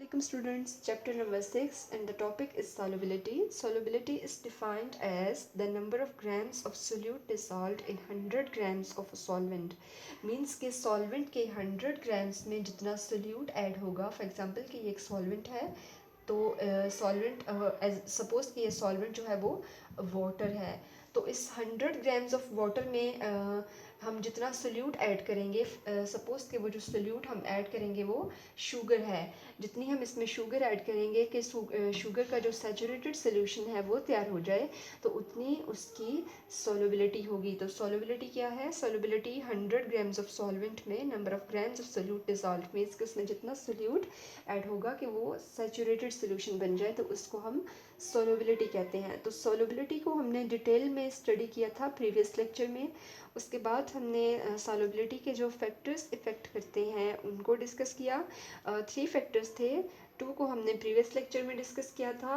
Welcome students, chapter number 6 and the topic is solubility. Solubility is defined as the number of grams of solute dissolved in 100 grams of a solvent. Means कि solvent के 100 grams में जितना solute add होगा, for example कि ये एक solvent है तो सॉल्वेंट एज सपोज कि ये सॉल्वेंट जो है वो वाटर है, तो इस 100 ग्राम्स ऑफ वाटर में हम जितना सोल्यूट ऐड करेंगे, सपोज कि वो जो सोल्यूट हम ऐड करेंगे वो शुगर है, जितनी हम इसमें शुगर ऐड करेंगे कि शुगर का जो सैचुरेटेड सोल्यूशन है वो तैयार हो जाए, तो उतनी उसकी सोलबिलिटी होगी। तो सोलबिलिटी क्या है? सोलबिलिटी 100 ग्राम्स ऑफ सॉल्वेंट में number of grams of solute dissolve means कि उसमें जितना सोल्यूट ऐड होगा कि वो सैचुरेटेड सोल्यूशन बन जाए, तो उसको हम सोलबिलिटी कहते हैं। तो सोलबिलिटी को हमने डिटेल में स्टडी किया था प्रीवियस लेक्चर में। उसके बाद हमने सॉल्युबिलिटी के जो फैक्टर्स इफ़ेक्ट करते हैं उनको डिस्कस किया। 3 फैक्टर्स थे। 2 को हमने प्रीवियस लेक्चर में डिस्कस किया था।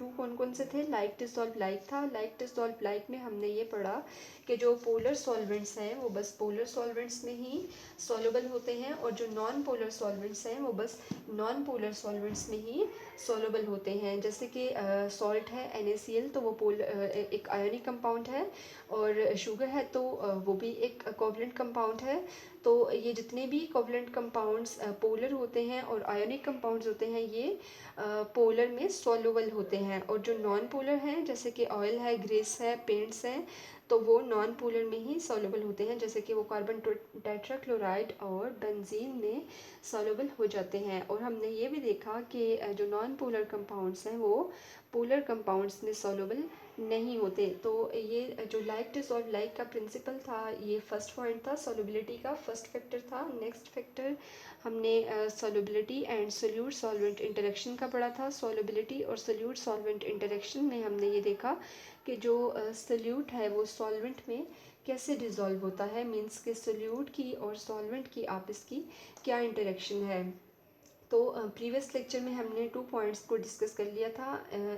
2 कौन कौन से थे? लाइक डिसॉल्व लाइक था। लाइक डिसॉल्व लाइक में हमने ये पढ़ा कि जो पोलर सॉल्वेंट्स हैं वो बस पोलर सॉल्वेंट्स में ही सॉल्युबल होते हैं, और जो नॉन पोलर सॉल्वेंट्स हैं वो बस नॉन पोलर सॉल्वेंट्स में ही सॉल्युबल होते हैं। जैसे कि सॉल्ट है NaCl, तो वो एक आयोनिक कंपाउंड है, और शुगर है तो वो भी एक कोवलेंट कंपाउंड है। तो ये जितने भी कोवलेंट कंपाउंड्स पोलर होते हैं और आयोनिक कंपाउंड्स होते हैं ये पोलर में सॉल्युबल होते हैं, और जो नॉन पोलर हैं जैसे कि ऑयल है, ग्रीस है, पेंट्स हैं, तो वो नॉन पोलर में ही सॉल्युबल होते हैं, जैसे कि वो कार्बन टेट्राक्लोराइड और बेंजीन में सॉल्युबल हो जाते हैं। और हमने ये भी देखा कि जो नॉन पोलर कंपाउंड्स हैं वो पोलर कंपाउंड्स में सॉल्युबल नहीं होते। तो ये जो लाइक डिसॉल्व लाइक का प्रिंसिपल था, ये फर्स्ट पॉइंट था, सॉल्युबिलिटी का फर्स्ट फैक्टर था। नेक्स्ट फैक्टर हमने solubility and solute solvent interaction का पढ़ा था। सॉल्युबिलिटी और सोल्यूट सॉल्वेंट इंटरेक्शन में हमने ये देखा कि जो सोल्यूट है वो सॉल्वेंट में कैसे डिज़ोल्व होता है, मीन्स के सोल्यूट की और सॉल्वेंट की आपस की क्या इंटरेक्शन है। तो प्रीवियस लेक्चर में हमने 2 पॉइंट्स को डिस्कस कर लिया था।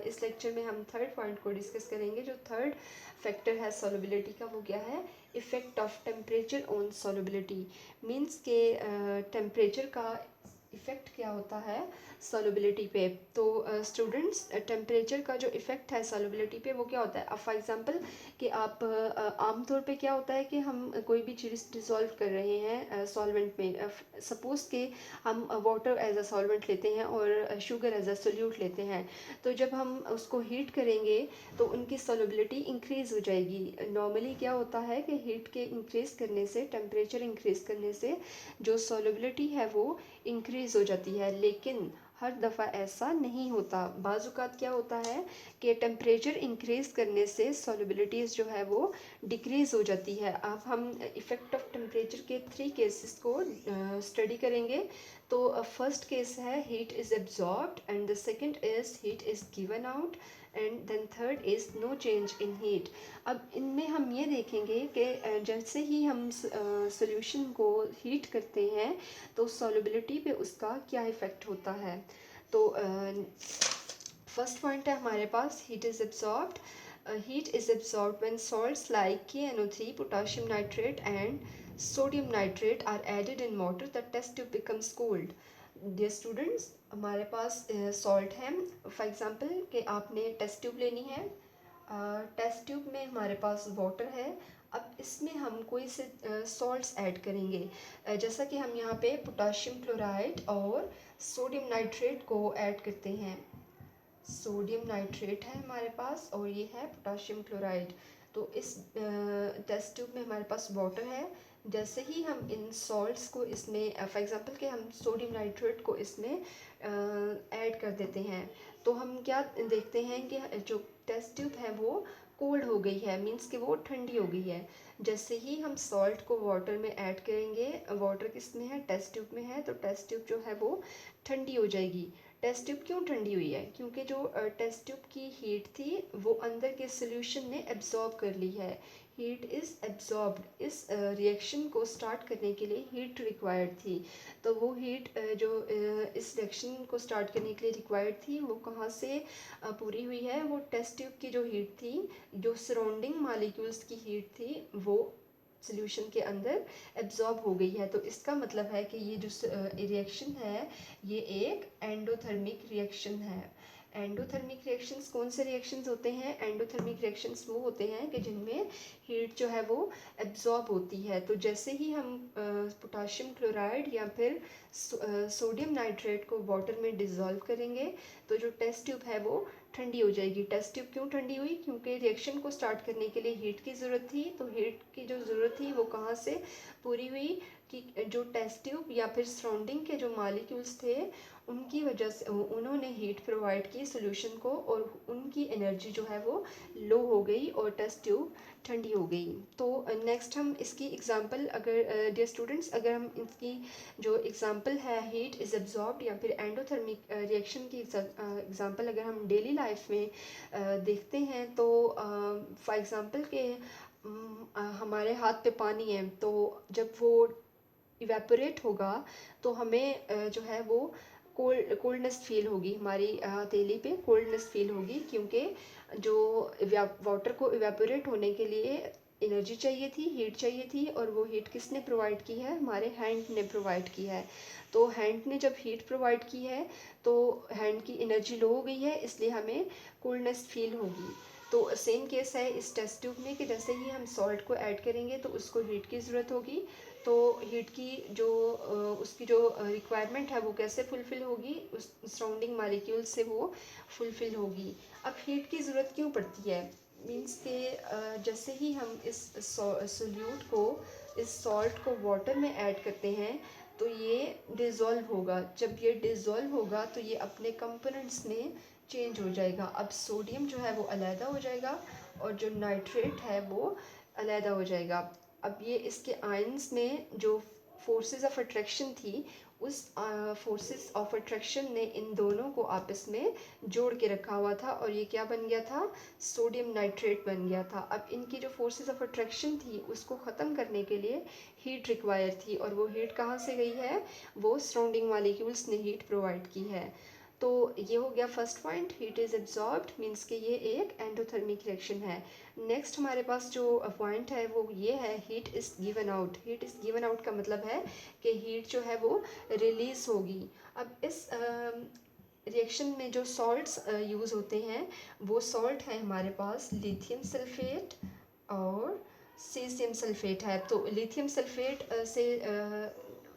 इस लेक्चर में हम थर्ड पॉइंट को डिस्कस करेंगे। जो थर्ड फैक्टर है सॉल्युबिलिटी का वो क्या है? Effect of temperature on solubility. Means के टेम्परेचर का इफ़ेक्ट क्या होता है सॉल्युबिलिटी पे। तो स्टूडेंट्स, टेम्परेचर का जो इफ़ेक्ट है सॉल्युबिलिटी पे वो क्या होता है? अब फॉर एग्जांपल कि आप आमतौर पे क्या होता है कि हम कोई भी चीज़ डिसॉल्व कर रहे हैं सॉल्वेंट में, सपोज़ कि हम वाटर एज अ सॉल्वेंट लेते हैं और शुगर एज अ सोल्यूट लेते हैं, तो जब हम उसको हीट करेंगे तो उनकी सॉल्युबिलिटी इंक्रीज़ हो जाएगी। नॉर्मली क्या होता है कि हीट के इंक्रीज़ करने से, टेम्परेचर इंक्रीज़ करने से जो सॉल्युबिलिटी है वो इंक्रीज़ हो जाती है, लेकिन हर दफ़ा ऐसा नहीं होता। बाज़ क्या होता है कि टेम्परेचर इंक्रीज़ करने से सॉल्युबिलिटीज़ जो है वो डिक्रीज़ हो जाती है। अब हम इफ़ेक्ट ऑफ टेम्परेचर के 3 केसेस को स्टडी करेंगे। तो first case is heat is absorbed, and the second is heat is given out, and then third is no change in heat. अब इनमें हम ये देखेंगे कि जैसे ही हम सॉल्यूशन को हीट करते हैं तो सॉल्युबिलिटी पे उसका क्या इफ़ेक्ट होता है। तो फर्स्ट पॉइंट है हमारे पास heat is absorbed. Heat is absorbed when salts like KNO3, potassium nitrate and sodium nitrate are added in mortar. The test tube becomes cooled. Dear students, हमारे पास सॉल्ट है। फॉर एग्जांपल कि आपने test tube लेनी है, test tube में हमारे पास water है। अब इसमें हम कोई से सॉल्ट्स ऐड करेंगे, जैसा कि हम यहाँ पे पोटाशियम क्लोराइड और सोडियम नाइट्रेट को ऐड करते हैं। सोडियम नाइट्रेट है हमारे पास और ये है पोटाशियम क्लोराइड। तो इस टेस्ट ट्यूब में हमारे पास वाटर है। जैसे ही हम इन सॉल्ट्स को इसमें, फॉर एग्जांपल कि हम सोडियम नाइट्रेट को इसमें ऐड कर देते हैं, तो हम क्या देखते हैं कि जो टेस्ट ट्यूब है वो कोल्ड हो गई है, मीन्स कि वो ठंडी हो गई है। जैसे ही हम सॉल्ट को वाटर में ऐड करेंगे, वाटर किस में है? टेस्ट ट्यूब में है, तो टेस्ट ट्यूब जो है वो ठंडी हो जाएगी। टेस्ट ट्यूब क्यों ठंडी हुई है? क्योंकि जो टेस्ट ट्यूब की हीट थी वो अंदर के सोल्यूशन ने एब्जॉर्ब कर ली है। Heat is absorbed. इस रिएक्शन को स्टार्ट करने के लिए हीट रिक्वायर्ड थी। तो वो हीट जो इस रिएक्शन को स्टार्ट करने के लिए रिक्वायर्ड थी वो कहाँ से पूरी हुई है? वो टेस्ट ट्यूब की जो हीट थी, जो सराउंडिंग मालिक्यूल्स की हीट थी, वो सोल्यूशन के अंदर एब्जॉर्ब हो गई है। तो इसका मतलब है कि ये जो रिएक्शन है ये एक एंडोथर्मिक रिएक्शन है। एंडोथर्मिक रिएक्शंस कौन से रिएक्शंस होते हैं? एंडोथर्मिक रिएक्शंस वो होते हैं कि जिनमें हीट जो है वो एब्जॉर्ब होती है। तो जैसे ही हम पोटाशियम क्लोराइड या फिर सोडियम नाइट्रेट को वाटर में डिज़ोल्व करेंगे तो जो टेस्ट ट्यूब है वो ठंडी हो जाएगी। टेस्ट ट्यूब क्यों ठंडी हुई? क्योंकि रिएक्शन को स्टार्ट करने के लिए हीट की ज़रूरत थी। तो हीट की जो ज़रूरत थी वो कहाँ से पूरी हुई कि जो टेस्ट ट्यूब या फिर सराउंडिंग के जो मॉलिक्यूल्स थे उनकी वजह से उन्होंने हीट प्रोवाइड की सॉल्यूशन को, और उनकी एनर्जी जो है वो लो हो गई और टेस्ट ट्यूब ठंडी हो गई। तो नेक्स्ट हम इसकी एग्जांपल, अगर डियर स्टूडेंट्स अगर हम इसकी जो एग्जांपल है हीट इज़ एब्जॉर्ब्ड या फिर एंडोथर्मिक रिएक्शन की एग्जांपल अगर हम डेली लाइफ में देखते हैं तो फॉर एग्जांपल के हमारे हाथ पे पानी है तो जब वो इवेपोरेट होगा तो हमें जो है वो कोल्डनेस फील होगी, हमारी हथेली पे कोल्डनेस फील होगी, क्योंकि जो वाटर को इवेपोरेट होने के लिए एनर्जी चाहिए थी, हीट चाहिए थी, और वो हीट किसने प्रोवाइड की है? हमारे हैंड ने प्रोवाइड की है। तो हैंड ने जब हीट प्रोवाइड की है तो हैंड की एनर्जी लो हो गई है, इसलिए हमें कोल्डनेस फील होगी। तो सेम केस है इस टेस्ट ट्यूब में कि जैसे ही हम सॉल्ट को ऐड करेंगे तो उसको हीट की ज़रूरत होगी। तो हीट की जो उसकी जो रिक्वायरमेंट है वो कैसे फुलफ़िल होगी? उस सराउंडिंग मालिक्यूल से वो फुलफ़िल होगी। अब हीट की ज़रूरत क्यों पड़ती है? मीन्स के जैसे ही हम इस सोल्यूट को, इस सॉल्ट को वाटर में ऐड करते हैं तो ये डिज़ोल्व होगा। जब ये डिज़ोल्व होगा तो ये अपने कंपोनेंट्स में चेंज हो जाएगा। अब सोडियम जो है वो अलहदा हो जाएगा और जो नाइट्रेट है वो अलहदा हो जाएगा। अब ये इसके आयंस में जो फोर्सेस ऑफ अट्रैक्शन थी उस फोर्सेस ऑफ अट्रैक्शन ने इन दोनों को आपस में जोड़ के रखा हुआ था और ये क्या बन गया था? सोडियम नाइट्रेट बन गया था। अब इनकी जो फोर्सेस ऑफ अट्रैक्शन थी उसको ख़त्म करने के लिए हीट रिक्वायर थी, और वो हीट कहाँ से गई है? वो सराउंडिंग मॉलिक्यूल्स ने हीट प्रोवाइड की है। तो ये हो गया first point, heat is absorbed, means कि ये एक एंडोथर्मिक रिएक्शन है। नेक्स्ट हमारे पास जो पॉइंट है वो ये है, heat is given out. Heat is given out का मतलब है कि हीट जो है वो रिलीज़ होगी। अब इस रिएक्शन में जो सॉल्ट्स यूज़ होते हैं वो सॉल्ट है हमारे पास लिथियम सल्फेट और सीजियम सल्फेट है। तो लिथियम सल्फेट से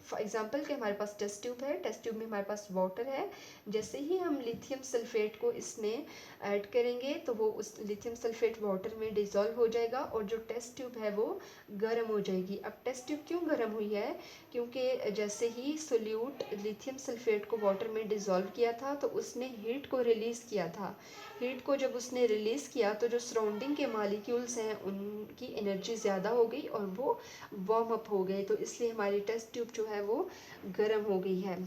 फॉर एग्जांपल कि हमारे पास टेस्ट ट्यूब है, टेस्ट ट्यूब में हमारे पास वाटर है। जैसे ही हम लिथियम सल्फेट को इसमें ऐड करेंगे तो वो उस लिथियम सल्फेट वाटर में डिज़ोल्व हो जाएगा और जो टेस्ट ट्यूब है वो गर्म हो जाएगी। अब टेस्ट ट्यूब क्यों गर्म हुई है? क्योंकि जैसे ही सोल्यूट लिथियम सल्फेट को वाटर में डिज़ोल्व किया था तो उसने हीट को रिलीज़ किया था। हीट को जब उसने रिलीज़ किया तो जो सराउंडिंग के मॉलिक्यूल्स हैं उनकी एनर्जी ज़्यादा हो गई और वो वार्म अप हो गए, तो इसलिए हमारी टेस्ट ट्यूब जो है वो गर्म हो गई है।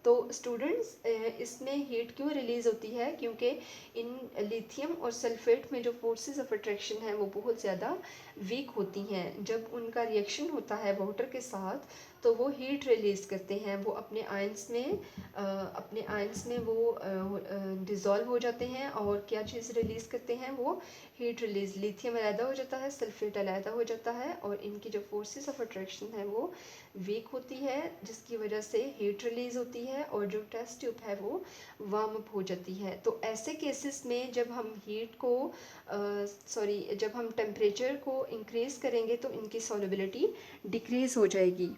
तो स्टूडेंट्स इसमें हीट क्यों रिलीज़ होती है? क्योंकि इन लिथियम और सल्फेट में जो फोर्सेस ऑफ अट्रैक्शन है वो बहुत ज़्यादा वीक होती हैं। जब उनका रिएक्शन होता है वाटर के साथ तो वो हीट रिलीज़ करते हैं, वो अपने आयंस में वो डिज़ोल्व हो जाते हैं और क्या चीज़ रिलीज़ करते हैं? वो हीट रिलीज़। लिथियम अलहदा हो जाता है, सल्फेट अलहदा हो जाता है और इनकी जो फोर्सेस ऑफ अट्रैक्शन है वो वीक होती है, जिसकी वजह से हीट रिलीज़ होती है और जो टेस्ट ट्यूब है वो वार्म अप हो जाती है। तो ऐसे केसेस में जब हम जब हम टेम्परेचर को इंक्रीज़ करेंगे तो इनकी सॉल्युबिलिटी डिक्रीज़ हो जाएगी।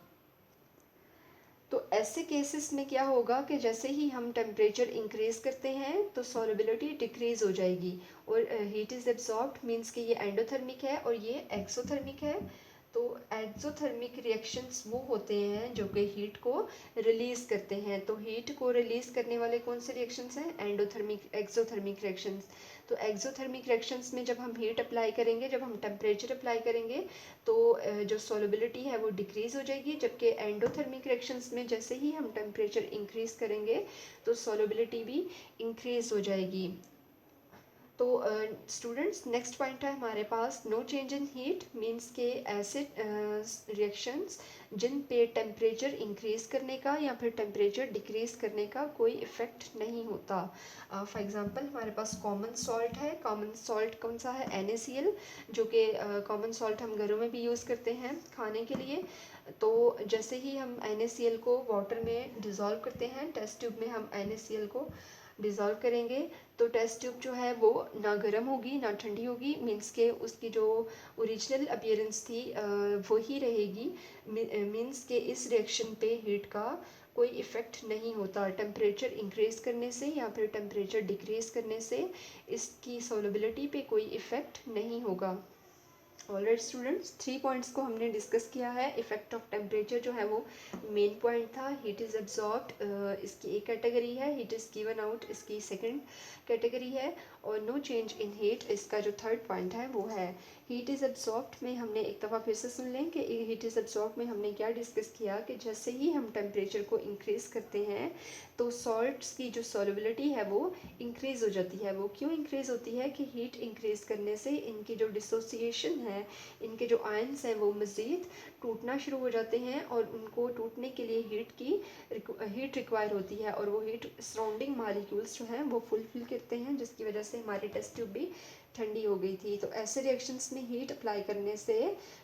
तो ऐसे केसेस में क्या होगा कि जैसे ही हम टेम्परेचर इंक्रीज़ करते हैं तो सॉल्युबिलिटी डिक्रीज़ हो जाएगी और हीट इज़ एब्जॉर्ब्ड, मीन्स कि ये एंडोथर्मिक है और ये एक्सोथर्मिक है। तो एक्सोथर्मिक रिएक्शंस वो होते हैं जो कि हीट को रिलीज़ करते हैं। तो हीट को रिलीज़ करने वाले कौन से रिएक्शंस हैं? Exothermic reactions. तो एक्सोथर्मिक रिएक्शंस में जब हम हीट अप्लाई करेंगे, जब हम टेम्परेचर अप्लाई करेंगे तो जो सॉल्युबिलिटी है वो डिक्रीज़ हो जाएगी, जबकि एंडोथर्मिक रिएक्शंस में जैसे ही हम टेम्परेचर इंक्रीज़ करेंगे तो सॉल्युबिलिटी भी इंक्रीज़ हो जाएगी। तो स्टूडेंट्स नेक्स्ट पॉइंट है हमारे पास no change in heat means के एसिड रिएक्शंस जिन पे टेम्परेचर इंक्रीज करने का या फिर टेम्परेचर डिक्रीज करने का कोई इफ़ेक्ट नहीं होता। फॉर एग्जांपल हमारे पास कॉमन सॉल्ट है। कॉमन सॉल्ट कौन सा है? NaCl, जो कि कॉमन सॉल्ट हम घरों में भी यूज़ करते हैं खाने के लिए। तो जैसे ही हम NaCl को वाटर में डिज़ोल्व करते हैं, टेस्ट ट्यूब में हम NaCl को डिज़ोल्व करेंगे, तो टेस्ट ट्यूब जो है वो ना गर्म होगी ना ठंडी होगी, मीन्स के उसकी जो ओरिजिनल अपीयरेंस थी वही रहेगी। मीन्स के इस रिएक्शन पे हीट का कोई इफ़ेक्ट नहीं होता। टेम्परेचर इंक्रीज़ करने से या फिर टेम्परेचर डिक्रीज़ करने से इसकी सोलबिलिटी पे कोई इफ़ेक्ट नहीं होगा। ऑलराइट स्टूडेंट्स, 3 पॉइंट्स को हमने डिस्कस किया है। इफेक्ट ऑफ टेम्परेचर जो है वो मेन पॉइंट था। हीट इज़ एब्जॉर्ब्ड इसकी एक कैटेगरी है, हीट इज़ गिवन आउट इसकी सेकंड कैटेगरी है, और नो चेंज इन हीट इसका जो थर्ड पॉइंट है वो है। हीट इज़ एब्जॉर्ब्ड में हमने एक दफ़ा फिर से सुन लें कि हीट इज़ एब्जॉर्ब्ड में हमने क्या डिस्कस किया कि जैसे ही हम टेम्परेचर को इंक्रीज़ करते हैं तो सॉल्ट्स की जो सॉल्युबिलिटी है वो इंक्रीज़ हो जाती है। वो क्यों इंक्रीज़ होती है कि हीट इंक्रीज़ करने से इनकी जो डिसोसिएशन है, इनके जो आयंस हैं वो मज़ीद टूटना शुरू हो जाते हैं, और उनको टूटने के लिए हीट रिक्वायर होती है, और वो हीट सराउंडिंग मालिक्यूल्स जो हैं वो फुलफिल करते हैं, जिसकी वजह से हमारी टेस्ट ट्यूब भी ठंडी हो गई थी। तो ऐसे रिएक्शंस में हीट अप्लाई करने से,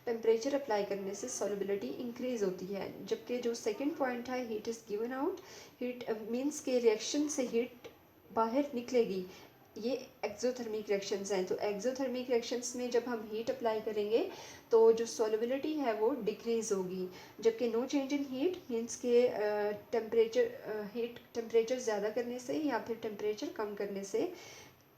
टेम्परेचर अप्लाई करने से सॉल्युबिलिटी इंक्रीज़ होती है। जबकि जो सेकंड पॉइंट है heat is given out, heat means के रिएक्शन से हीट बाहर निकलेगी, ये एक्सोथर्मिक रिएक्शंस हैं। तो एक्सोथर्मिक रिएक्शंस में जब हम हीट अप्लाई करेंगे तो जो सॉल्युबिलिटी है वो डिक्रीज़ होगी। जबकि no change in heat means के टेम्परेचर ज़्यादा करने से या फिर टेम्परेचर कम करने से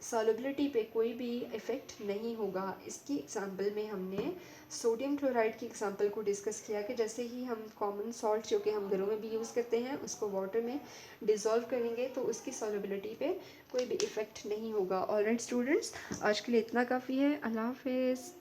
सॉल्युबिलिटी पे कोई भी इफ़ेक्ट नहीं होगा। इसकी एग्जांपल में हमने सोडियम क्लोराइड की एग्जांपल को डिस्कस किया कि जैसे ही हम कॉमन सॉल्ट जो कि हम घरों में भी यूज़ करते हैं उसको वाटर में डिज़ोल्व करेंगे तो उसकी सॉल्युबिलिटी पे कोई भी इफ़ेक्ट नहीं होगा। ऑलराइट स्टूडेंट्स, आज के लिए इतना काफ़ी है। अल्लाह हाफिज़।